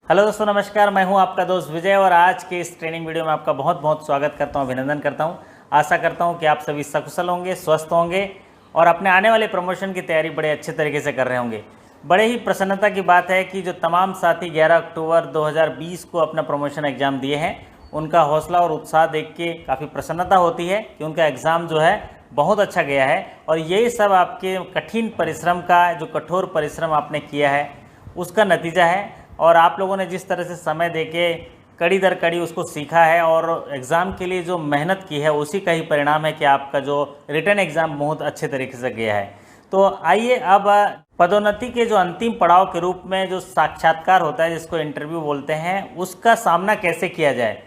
Hello दोस्तों, नमस्कार। मैं हूं आपका दोस्त विजय और आज के इस ट्रेनिंग वीडियो में आपका बहुत बहुत स्वागत करता हूं, अभिनंदन करता हूं। आशा करता हूं कि आप सभी सकुशल होंगे, स्वस्थ होंगे और अपने आने वाले प्रमोशन की तैयारी बड़े अच्छे तरीके से कर रहे होंगे। बड़े ही प्रसन्नता की बात है कि जो तमाम साथी 11 अक्टूबर 2020 को अपना प्रमोशन एग्ज़ाम दिए हैं, उनका हौसला और उत्साह देख के काफ़ी प्रसन्नता होती है कि उनका एग्ज़ाम जो है बहुत अच्छा गया है। और यही सब आपके कठिन परिश्रम का, जो कठोर परिश्रम आपने किया है, उसका नतीजा है। और आप लोगों ने जिस तरह से समय देके कड़ी दर कड़ी उसको सीखा है और एग्ज़ाम के लिए जो मेहनत की है, उसी का ही परिणाम है कि आपका जो रिटन एग्ज़ाम बहुत अच्छे तरीके से गया है। तो आइए अब पदोन्नति के जो अंतिम पड़ाव के रूप में जो साक्षात्कार होता है, जिसको इंटरव्यू बोलते हैं, उसका सामना कैसे किया जाए।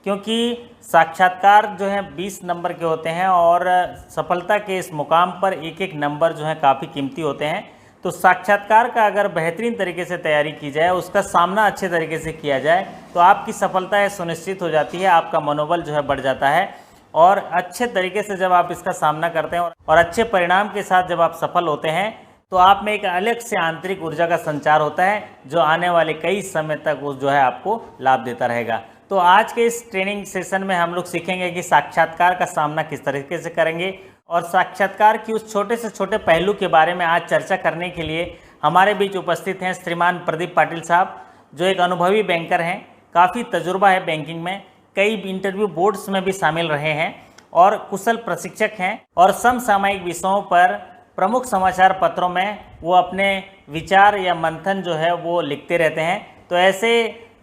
क्योंकि साक्षात्कार जो है 20 नंबर के होते हैं और सफलता के इस मुकाम पर एक एक नंबर जो है काफ़ी कीमती होते हैं। तो साक्षात्कार का अगर बेहतरीन तरीके से तैयारी की जाए, उसका सामना अच्छे तरीके से किया जाए, तो आपकी सफलता सुनिश्चित हो जाती है, आपका मनोबल जो है बढ़ जाता है। और अच्छे तरीके से जब आप इसका सामना करते हैं और अच्छे परिणाम के साथ जब आप सफल होते हैं, तो आप में एक अलग से आंतरिक ऊर्जा का संचार होता है, जो आने वाले कई समय तक वो जो है आपको लाभ देता रहेगा। तो आज के इस ट्रेनिंग सेशन में हम लोग सीखेंगे कि साक्षात्कार का सामना किस तरीके से करेंगे। और साक्षात्कार की उस छोटे से छोटे पहलू के बारे में आज चर्चा करने के लिए हमारे बीच उपस्थित हैं श्रीमान प्रदीप पाटिल साहब, जो एक अनुभवी बैंकर हैं, काफ़ी तजुर्बा है बैंकिंग में, कई इंटरव्यू बोर्ड्स में भी शामिल रहे हैं और कुशल प्रशिक्षक हैं। और समसामयिक विषयों पर प्रमुख समाचार पत्रों में वो अपने विचार या मंथन जो है वो लिखते रहते हैं। तो ऐसे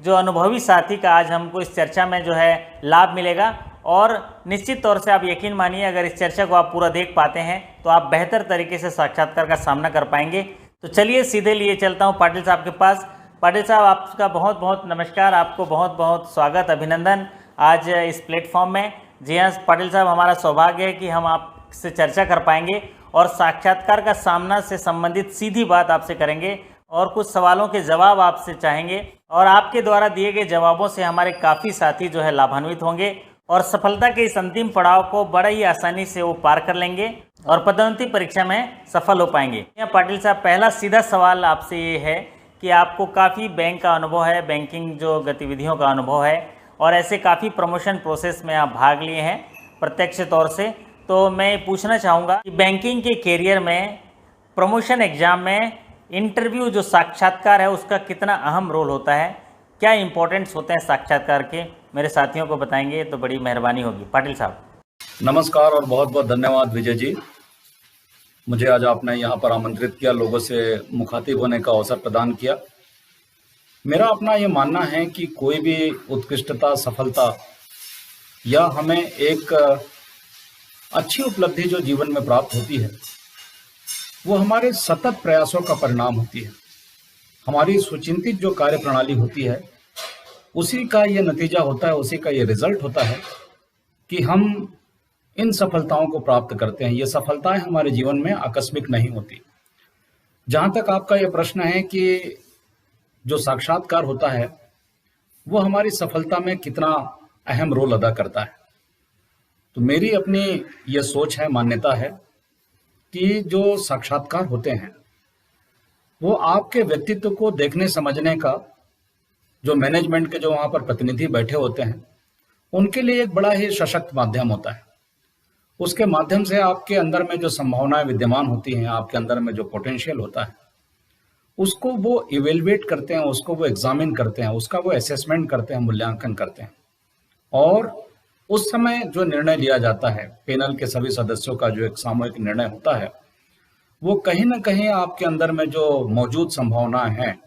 जो अनुभवी साथी का आज हमको इस चर्चा में जो है लाभ मिलेगा। और निश्चित तौर से आप यकीन मानिए, अगर इस चर्चा को आप पूरा देख पाते हैं तो आप बेहतर तरीके से साक्षात्कार का सामना कर पाएंगे। तो चलिए सीधे लिए चलता हूं पाटिल साहब के पास। पाटिल साहब, आपका बहुत बहुत नमस्कार, आपको बहुत बहुत स्वागत, अभिनंदन आज इस प्लेटफॉर्म में। जी हाँ पाटिल साहब, हमारा सौभाग्य है कि हम आपसे चर्चा कर पाएंगे और साक्षात्कार का सामना से संबंधित सीधी बात आपसे करेंगे और कुछ सवालों के जवाब आपसे चाहेंगे। और आपके द्वारा दिए गए जवाबों से हमारे काफ़ी साथी जो है लाभान्वित होंगे और सफलता के इस अंतिम पड़ाव को बड़ा ही आसानी से वो पार कर लेंगे और पदोन्नति परीक्षा में सफल हो पाएंगे। पाटिल साहब, पहला सीधा सवाल आपसे ये है कि आपको काफ़ी बैंक का अनुभव है, बैंकिंग जो गतिविधियों का अनुभव है, और ऐसे काफ़ी प्रमोशन प्रोसेस में आप भाग लिए हैं प्रत्यक्ष तौर से। तो मैं पूछना चाहूँगा कि बैंकिंग के कैरियर में, प्रमोशन एग्जाम में इंटरव्यू जो साक्षात्कार है, उसका कितना अहम रोल होता है, क्या इंपॉर्टेंट्स होते हैं साक्षात्कार के, मेरे साथियों को बताएंगे तो बड़ी मेहरबानी होगी। पाटिल साहब नमस्कार और बहुत बहुत धन्यवाद विजय जी। मुझे आज आपने यहाँ पर आमंत्रित किया, लोगों से मुखातिब होने का अवसर प्रदान किया। मेरा अपना ये मानना है कि कोई भी उत्कृष्टता, सफलता या हमें एक अच्छी उपलब्धि जो जीवन में प्राप्त होती है, वो हमारे सतत प्रयासों का परिणाम होती है। हमारी सुचिंतित जो कार्य प्रणाली होती है, उसी का ये नतीजा होता है, उसी का ये रिजल्ट होता है कि हम इन सफलताओं को प्राप्त करते हैं। ये सफलताएं हमारे जीवन में आकस्मिक नहीं होती। जहां तक आपका ये प्रश्न है कि जो साक्षात्कार होता है वो हमारी सफलता में कितना अहम रोल अदा करता है, तो मेरी अपनी ये सोच है, मान्यता है कि जो साक्षात्कार होते हैं वो आपके व्यक्तित्व को देखने समझने का, जो मैनेजमेंट के जो वहां पर प्रतिनिधि बैठे होते हैं, उनके लिए एक बड़ा ही सशक्त माध्यम होता है। उसके माध्यम से आपके अंदर में जो संभावनाएं विद्यमान होती हैं, आपके अंदर में जो पोटेंशियल होता है, उसको वो इवेलुएट करते हैं, उसको वो एग्जामिन करते हैं, उसका वो असेसमेंट करते हैं, मूल्यांकन करते हैं। और उस समय जो निर्णय लिया जाता है, पैनल के सभी सदस्यों का जो एक सामूहिक निर्णय होता है, वो कहीं ना कहीं आपके अंदर में जो मौजूद संभावनाएं हैं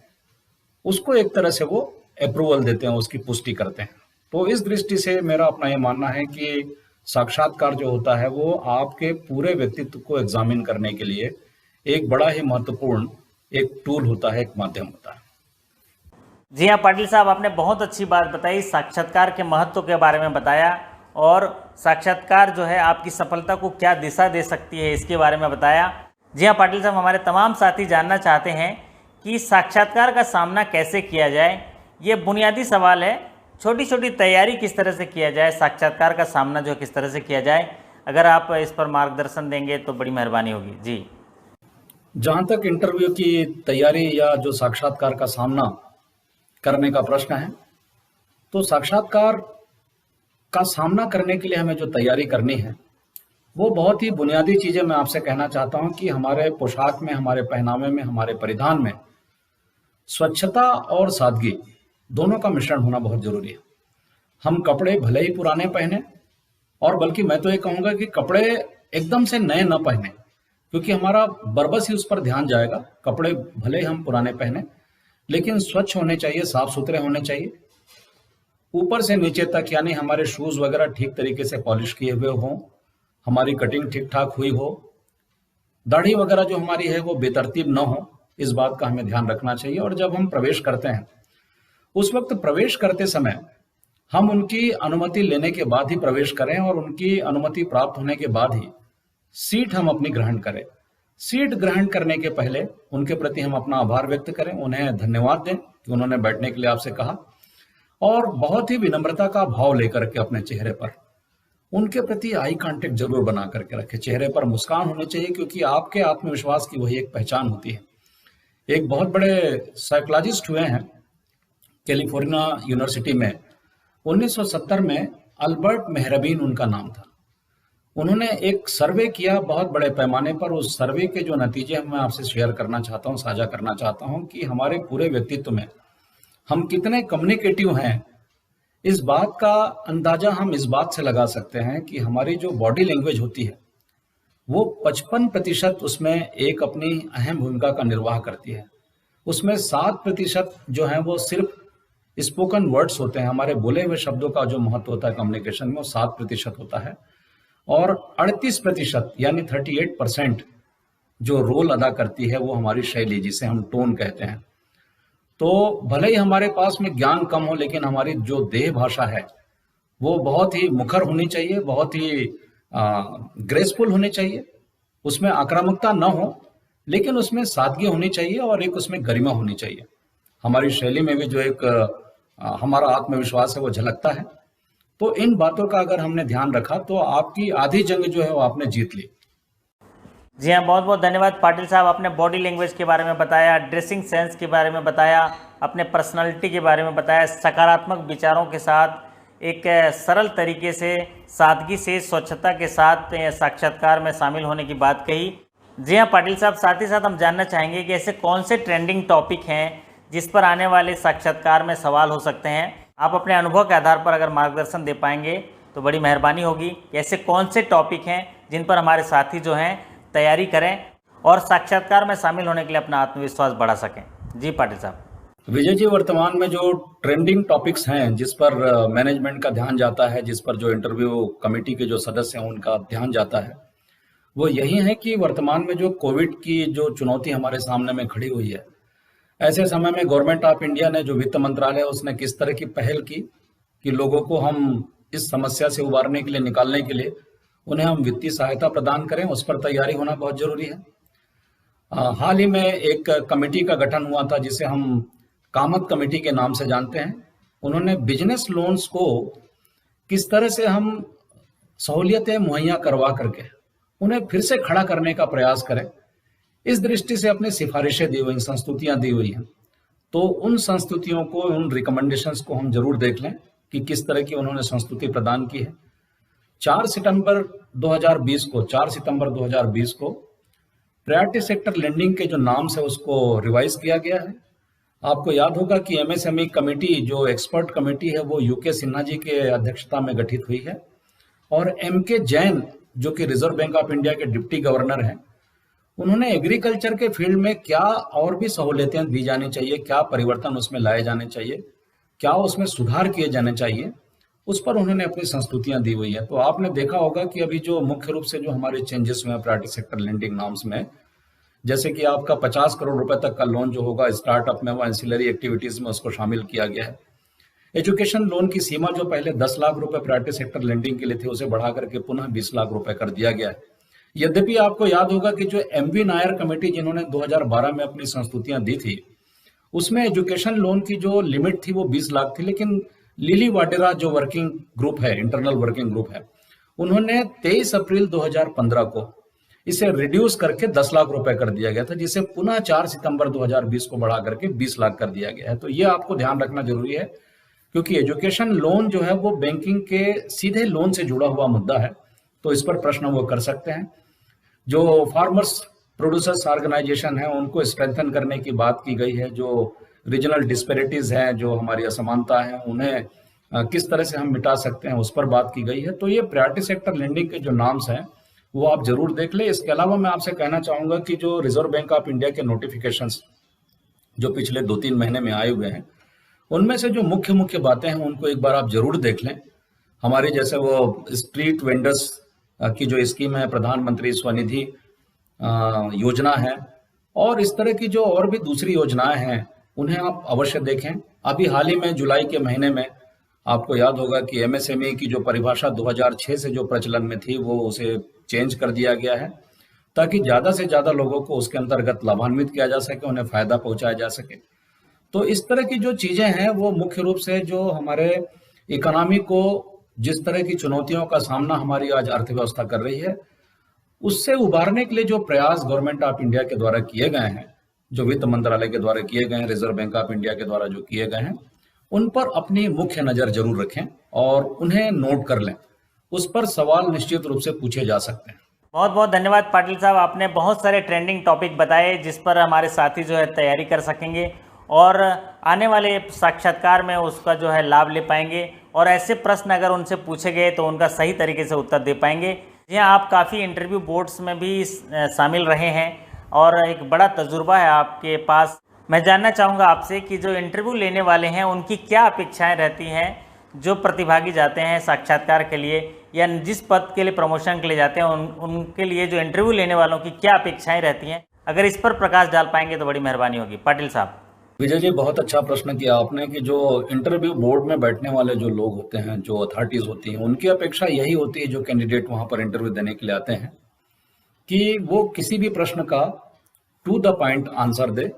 उसको एक तरह से वो अप्रूवल देते हैं, उसकी पुष्टि करते हैं। तो इस दृष्टि से मेरा अपना ये मानना है कि साक्षात्कार जो होता है वो आपके पूरे व्यक्तित्व को एग्जामिन करने के लिए एक बड़ा ही महत्वपूर्ण एक टूल होता है, एक माध्यम होता है। जी हाँ पाटिल साहब, आपने बहुत अच्छी बात बताई, साक्षात्कार के महत्व के बारे में बताया और साक्षात्कार जो है आपकी सफलता को क्या दिशा दे सकती है, इसके बारे में बताया। जी हाँ पाटिल साहब, हमारे तमाम साथी जानना चाहते हैं कि साक्षात्कार का सामना कैसे किया जाए। ये बुनियादी सवाल है, छोटी छोटी तैयारी किस तरह से किया जाए, साक्षात्कार का सामना जो किस तरह से किया जाए, अगर आप इस पर मार्गदर्शन देंगे तो बड़ी मेहरबानी होगी। जी, जहां तक इंटरव्यू की तैयारी या जो साक्षात्कार का सामना करने का प्रश्न है, तो साक्षात्कार का सामना करने के लिए हमें जो तैयारी करनी है वो बहुत ही बुनियादी चीजें मैं आपसे कहना चाहता हूं कि हमारे पोशाक में, हमारे पहनावे में, हमारे परिधान में स्वच्छता और सादगी दोनों का मिश्रण होना बहुत जरूरी है। हम कपड़े भले ही पुराने पहने, और बल्कि मैं तो ये कहूंगा कि कपड़े एकदम से नए न पहने, क्योंकि हमारा बरबस ही उस पर ध्यान जाएगा। कपड़े भले ही हम पुराने पहने, लेकिन स्वच्छ होने चाहिए, साफ सुथरे होने चाहिए, ऊपर से नीचे तक, यानी हमारे शूज वगैरह ठीक तरीके से पॉलिश किए हुए हों, हमारी कटिंग ठीक ठाक हुई हो, दाढ़ी वगैरह जो हमारी है वो बेतरतीब न हो, इस बात का हमें ध्यान रखना चाहिए। और जब हम प्रवेश करते हैं उस वक्त प्रवेश करते समय हम उनकी अनुमति लेने के बाद ही प्रवेश करें, और उनकी अनुमति प्राप्त होने के बाद ही सीट हम अपनी ग्रहण करें। सीट ग्रहण करने के पहले उनके प्रति हम अपना आभार व्यक्त करें, उन्हें धन्यवाद दें कि उन्होंने बैठने के लिए आपसे कहा, और बहुत ही विनम्रता का भाव लेकर के अपने चेहरे पर उनके प्रति आई कांटेक्ट जरूर बना करके रखें। चेहरे पर मुस्कान होनी चाहिए, क्योंकि आपके आत्मविश्वास की वही एक पहचान होती है। एक बहुत बड़े साइकोलॉजिस्ट हुए हैं कैलिफोर्निया यूनिवर्सिटी में, 1970 में अल्बर्ट मेहरबीन उनका नाम था। उन्होंने एक सर्वे किया बहुत बड़े पैमाने पर। उस सर्वे के जो नतीजे मैं आपसे शेयर करना चाहता हूँ, साझा करना चाहता हूँ कि हमारे पूरे व्यक्तित्व में हम कितने कम्युनिकेटिव हैं, इस बात का अंदाजा हम इस बात से लगा सकते हैं कि हमारी जो बॉडी लैंग्वेज होती है वो 55% उसमें एक अपनी अहम भूमिका का निर्वाह करती है। उसमें 7% जो है वो सिर्फ स्पोकन वर्ड्स होते हैं, हमारे बोले हुए शब्दों का जो महत्व होता है कम्युनिकेशन में, वो 7% होता है। और 38% यानी 38% जो रोल अदा करती है वो हमारी शैली, जिसे हम टोन कहते हैं। तो भले ही हमारे पास में ज्ञान कम हो, लेकिन हमारी जो देह भाषा है वो बहुत ही मुखर होनी चाहिए, बहुत ही ग्रेसफुल होनी चाहिए। उसमें आक्रामकता न हो, लेकिन उसमें सादगी होनी चाहिए और एक उसमें गरिमा होनी चाहिए। हमारी शैली में भी जो एक हमारा आत्मविश्वास है वो झलकता है। तो इन बातों का अगर हमने ध्यान रखा तो आपकी आधी जंग जो है वो आपने जीत ली। जी हाँ, बहुत बहुत धन्यवाद पाटिल साहब। आपने बॉडी लैंग्वेज के बारे में बताया, ड्रेसिंग सेंस के बारे में बताया, अपने पर्सनालिटी के बारे में बताया, सकारात्मक विचारों के साथ एक सरल तरीके से, सादगी से, स्वच्छता के साथ साक्षात्कार में शामिल होने की बात कही। जी हाँ पाटिल साहब, साथ ही साथ हम जानना चाहेंगे कि ऐसे कौन से ट्रेंडिंग टॉपिक हैं जिस पर आने वाले साक्षात्कार में सवाल हो सकते हैं। आप अपने अनुभव के आधार पर अगर मार्गदर्शन दे पाएंगे तो बड़ी मेहरबानी होगी। ऐसे कौन से टॉपिक हैं जिन पर हमारे साथी जो हैं तैयारी करें और साक्षात्कार में शामिल होने के लिए अपना आत्मविश्वास बढ़ा सकें। जी पाटिल साहब। विजय जी, वर्तमान में जो ट्रेंडिंग टॉपिक्स हैं जिस पर मैनेजमेंट का ध्यान जाता है, जिस पर जो इंटरव्यू कमेटी के जो सदस्य हैं उनका ध्यान जाता है, वो यही है कि वर्तमान में जो कोविड की जो चुनौती हमारे सामने में खड़ी हुई है, ऐसे समय में गवर्नमेंट ऑफ इंडिया ने, जो वित्त मंत्रालय, उसने किस तरह की पहल की कि लोगों को हम इस समस्या से उबारने के लिए, निकालने के लिए उन्हें हम वित्तीय सहायता प्रदान करें, उस पर तैयारी होना बहुत जरूरी है। हाल ही में एक कमेटी का गठन हुआ था जिसे हम कामत कमेटी के नाम से जानते हैं। उन्होंने बिजनेस लोन्स को किस तरह से हम सहूलियतें मुहैया करवा करके उन्हें फिर से खड़ा करने का प्रयास करें, इस दृष्टि से अपनी सिफारिशें दी हुई, संस्तुतियां दी हुई हैं। तो उन संस्तुतियों को, उन रिकमेंडेशंस को हम जरूर देख लें कि किस तरह की उन्होंने संस्तुति प्रदान की है। 4 सितंबर 2020 को प्रायोरिटी सेक्टर लेंडिंग के जो नाम से उसको रिवाइज किया गया है। आपको याद होगा कि एमएसएमई कमेटी, जो एक्सपर्ट कमेटी है, वो यूके सिन्हा जी के अध्यक्षता में गठित हुई है, और एमके जैन, जो कि रिजर्व बैंक ऑफ इंडिया के डिप्टी गवर्नर हैं, उन्होंने एग्रीकल्चर के फील्ड में क्या और भी सहूलियतें दी जानी चाहिए, क्या परिवर्तन उसमें लाए जाने चाहिए, क्या उसमें सुधार किए जाने चाहिए, उस पर उन्होंने अपनी संस्तुतियां दी हुई है। तो आपने देखा होगा कि अभी जो मुख्य रूप से जो हमारे चेंजेस हुए हैं प्रायोरिटी सेक्टर लेंडिंग नॉर्म्स में, जैसे कि आपका 50 करोड़ रुपए तक का लोन जो होगा स्टार्टअप में, वो एंसिलरी एक्टिविटीज में उसको शामिल किया गया है। एजुकेशन लोन की सीमा जो पहले 10 लाख रुपए प्रायोरिटी सेक्टर लेंडिंग के लिए थी, उसे बढ़ा करके पुनः 20 लाख रुपए कर दिया गया है। यद्यपि आपको याद होगा कि जो एमवी नायर कमेटी, जिन्होंने 2012 में अपनी संस्तुतियां दी थी, उसमें एजुकेशन लोन की जो लिमिट थी वो 20 लाख थी, लेकिन लिली वाडेरा जो वर्किंग ग्रुप है, इंटरनल वर्किंग ग्रुप है, उन्होंने 23 अप्रैल 2015 को इसे रिड्यूस करके 10 लाख रुपए कर दिया गया था, जिसे पुनः 4 सितंबर 2020 को बढ़ा करके 20 लाख कर दिया गया है। तो ये आपको ध्यान रखना जरूरी है, क्योंकि एजुकेशन लोन जो है वो बैंकिंग के सीधे लोन से जुड़ा हुआ मुद्दा है, तो इस पर प्रश्न वो कर सकते हैं। जो फार्मर्स प्रोड्यूसर्स ऑर्गेनाइजेशन है उनको स्ट्रेंथन करने की बात की गई है। जो रीजनल डिस्पेरिटीज हैं, जो हमारी असमानता है, उन्हें किस तरह से हम मिटा सकते हैं, उस पर बात की गई है। तो ये प्रायोरिटी सेक्टर लेंडिंग के जो नाम्स हैं वो आप जरूर देख लें। इसके अलावा मैं आपसे कहना चाहूंगा कि जो रिजर्व बैंक ऑफ इंडिया के नोटिफिकेशंस जो पिछले 2-3 महीने में आए हुए हैं, उनमें से जो मुख्य मुख्य बातें हैं उनको एक बार आप जरूर देख लें। हमारे जैसे वो स्ट्रीट वेंडर्स की जो स्कीम है, प्रधानमंत्री स्वनिधि योजना है, और इस तरह की जो और भी दूसरी योजनाएं हैं उन्हें आप अवश्य देखें। अभी हाल ही में जुलाई के महीने में आपको याद होगा कि एमएसएमई की जो परिभाषा 2006 से जो प्रचलन में थी वो उसे चेंज कर दिया गया है, ताकि ज्यादा से ज्यादा लोगों को उसके अंतर्गत लाभान्वित किया जा सके, उन्हें फायदा पहुंचाया जा सके। तो इस तरह की जो चीजें हैं वो मुख्य रूप से जो हमारे इकोनॉमी को जिस तरह की चुनौतियों का सामना हमारी आज अर्थव्यवस्था कर रही है, उससे उबारने के लिए जो प्रयास गवर्नमेंट ऑफ इंडिया के द्वारा किए गए हैं, जो वित्त मंत्रालय के द्वारा किए गए हैं, रिजर्व बैंक ऑफ इंडिया के द्वारा जो किए गए हैं, उन पर अपनी मुख्य नजर जरूर रखें और उन्हें नोट कर लें। उस पर सवाल निश्चित रूप से पूछे जा सकते हैं। बहुत बहुत धन्यवाद पाटिल साहब, आपने बहुत सारे ट्रेंडिंग टॉपिक बताए जिस पर हमारे साथी जो है तैयारी कर सकेंगे और आने वाले साक्षात्कार में उसका जो है लाभ ले पाएंगे, और ऐसे प्रश्न अगर उनसे पूछे गए तो उनका सही तरीके से उत्तर दे पाएंगे। जी हाँ, आप काफ़ी इंटरव्यू बोर्ड्स में भी शामिल रहे हैं और एक बड़ा तजुर्बा है आपके पास। मैं जानना चाहूँगा आपसे कि जो इंटरव्यू लेने वाले हैं उनकी क्या अपेक्षाएं रहती हैं, जो प्रतिभागी जाते हैं साक्षात्कार के लिए या जिस पद के लिए प्रमोशन के लिए जाते हैं उनके लिए जो इंटरव्यू लेने वालों की क्या अपेक्षाएं रहती हैं, अगर इस पर प्रकाश डाल पाएंगे तो बड़ी मेहरबानी होगी। पाटिल साहब। विजय जी, बहुत अच्छा प्रश्न किया आपने कि जो इंटरव्यू बोर्ड में बैठने वाले जो लोग होते हैं, जो अथॉरिटीज होती हैं, उनकी अपेक्षा यही होती है, जो कैंडिडेट वहां पर इंटरव्यू देने के लिए आते हैं, कि वो किसी भी प्रश्न का टू द पॉइंट आंसर दे,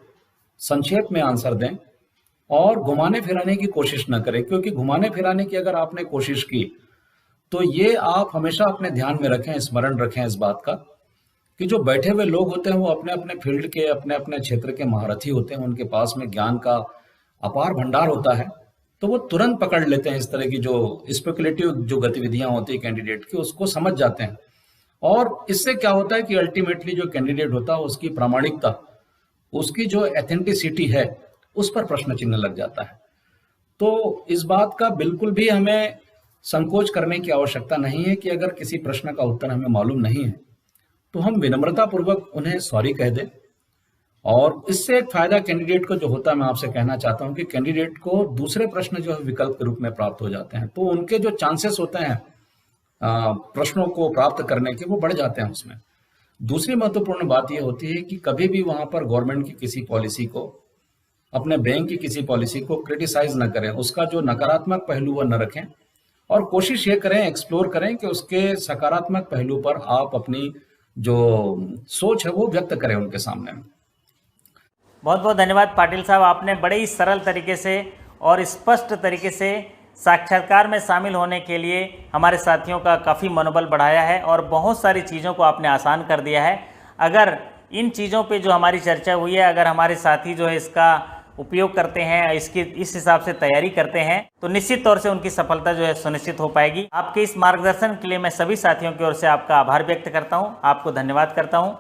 संक्षेप में आंसर दें और घुमाने फिराने की कोशिश न करें। क्योंकि घुमाने फिराने की अगर आपने कोशिश की तो ये आप हमेशा अपने ध्यान में रखें, स्मरण रखें इस बात का कि जो बैठे हुए लोग होते हैं वो अपने अपने फील्ड के, अपने अपने क्षेत्र के महारथी होते हैं, उनके पास में ज्ञान का अपार भंडार होता है, तो वो तुरंत पकड़ लेते हैं इस तरह की जो स्पेकुलेटिव जो गतिविधियां होती है कैंडिडेट की, उसको समझ जाते हैं। और इससे क्या होता है कि अल्टीमेटली जो कैंडिडेट होता है उसकी प्रामाणिकता, उसकी जो एथेंटिसिटी है, उस पर प्रश्न चिन्ह लग जाता है। तो इस बात का बिल्कुल भी हमें संकोच करने की आवश्यकता नहीं है कि अगर किसी प्रश्न का उत्तर हमें मालूम नहीं है तो हम विनम्रता पूर्वक उन्हें सॉरी कह दें। और इससे एक फायदा कैंडिडेट को जो होता है, मैं आपसे कहना चाहता हूं कि कैंडिडेट को दूसरे प्रश्न जो है विकल्प के रूप में प्राप्त हो जाते हैं, तो उनके जो चांसेस होते हैं प्रश्नों को प्राप्त करने के, वो बढ़ जाते हैं उसमें। दूसरी महत्वपूर्ण बात यह होती है कि कभी भी वहां पर गवर्नमेंट की किसी पॉलिसी को, अपने बैंक की किसी पॉलिसी को क्रिटिसाइज न करें, उसका जो नकारात्मक पहलू वह न रखें, और कोशिश ये करें, एक्सप्लोर करें कि उसके सकारात्मक पहलू पर आप अपनी जो सोच है वो व्यक्त करें उनके सामने। बहुत बहुत धन्यवाद पाटिल साहब, आपने बड़े ही सरल तरीके से और स्पष्ट तरीके से साक्षात्कार में शामिल होने के लिए हमारे साथियों का काफ़ी मनोबल बढ़ाया है और बहुत सारी चीज़ों को आपने आसान कर दिया है। अगर इन चीज़ों पे जो हमारी चर्चा हुई है, अगर हमारे साथी जो है इसका उपयोग करते हैं, इसकी इस हिसाब से तैयारी करते हैं, तो निश्चित तौर से उनकी सफलता जो है सुनिश्चित हो पाएगी। आपके इस मार्गदर्शन के लिए मैं सभी साथियों की ओर से आपका आभार व्यक्त करता हूं, आपको धन्यवाद करता हूं।